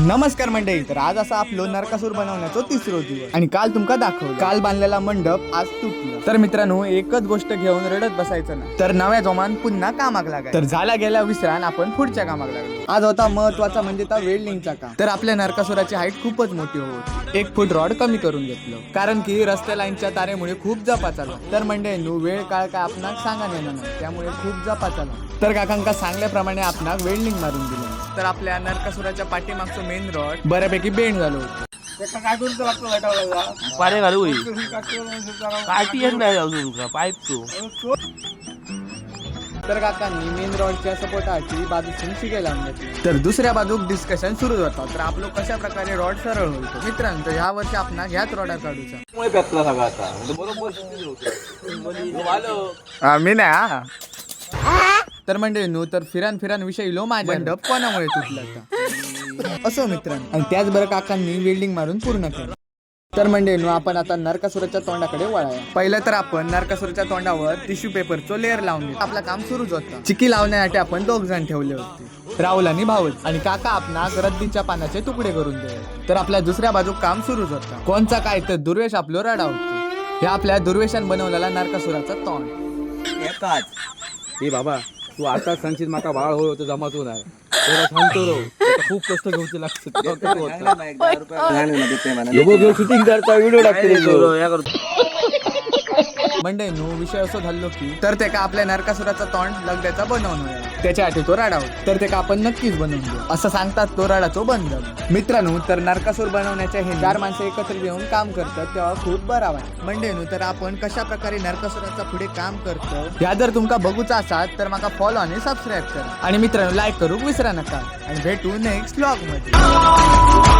नमस्कार मंडळी, तर आज असा आपलं नरकासूर बनवण्याचा तिसरा दिवस आणि काल तुमका दाखवलं काल बांधलेला मंडप आज तुटला। तर मित्रांनो, एकच गोष्ट घेऊन रडत बसायचं ना, तर नव्या जोमान पुन्हा कामाक लागाय। तर झाला गेला विसरान आपण पुढच्या कामाक लागलो। आज होता महत्वाचा म्हणजे त्या वेल्डिंगचा काम। तर आपल्या नरकासुराची हाईट खूपच मोठी होती, 1 फूट रॉड कमी करून घेतलं, कारण की रस्त्या लाईनच्या तारेमुळे खूप जपा चालला। तर मंडळींनो, वेळ काळ काय आपणाक सांगा नेणार नाही, त्यामुळे खूप जपा चालला। तर काकांका सांगल्याप्रमाणे आपणाक वेल्डिंग मारून दिलं। तर आपल्या नरकासुराच्या पाठीमागचं मेन रॉड बऱ्यापैकी बेंड झालं होतं। काय करून पाणी घालू काठी येत नाही अजून का पाईप तो। तर काकांनी मेन रॉडच्या सपोर्टाची बाजूची शिकायला आणली। तर दुसऱ्या बाजूक डिस्कशन सुरू होता, तर आपलं कशा प्रकारे रॉड सरळ होतो। मित्रांनो, ह्या वर्षी आपण ह्याच रॉडा काढूचा पेटला सगळा आता बरोबर मी नाही। तर मंडळींनो, तर फिरान विषयी लो माझ्या मंडप कोणामुळे तुटला असो मित्रांनो, आणि त्याचबरोबर काकांनी वेल्डिंग मारून पूर्ण केलं। तर मंडळींनो, आपण आता नरकासुराच्या तोंडाकडे वळाया। पहिलं तर आपण नरकासुराच्या तोंडावर टिश्यू पेपरचं लेअर लावून दिलं। आपलं काम सुरूच होतं। चिकी लावण्यासाठी आपण 2 जण ठेवले होते, राहुल आणि भाऊच, आणि काका आपणास रद्दीच्या पानाचे तुकडे करून दिले। तर आपल्या दुसऱ्या बाजूक काम सुरूच होतं। कोणचा काय तर दुर्वेश आपलं रडा होतो। हे आपल्या दुर्वेशान बनवलेला नरकासुराचा तोंड एकाच हे बाबा तू आता सांगशील माका बाळ होतं जमातो नाही त्याला सांगतो रो खूप कष्ट घेऊचे लागतात शूटिंग करता व्हिडिओ लागते। मंडळींनो, विषय असं झालो की तर ते का आपल्या नरकासुराचा तोंड लगद्याचा बनवून त्याच्यासाठी तो राडा होता। तर ते का आपण नक्कीच बनवून देऊ असं सांगतात, तो राडा तो बंद झाला। मित्रांनो, तर नरकासूर बनवण्याचे हे 4 माणसं एकत्र येऊन काम करतात तेव्हा खूप बरा वाटतं। मंडळींनो, तर आपण कशा प्रकारे नरकासुराचा पुढे काम करतो या जर तुमका बघूचा असाल तर माका फॉलो आणि सबस्क्राईब करा, आणि मित्रांनो लाईक करू विसरा नका, आणि भेटू नेक्स्ट व्लॉग मध्ये।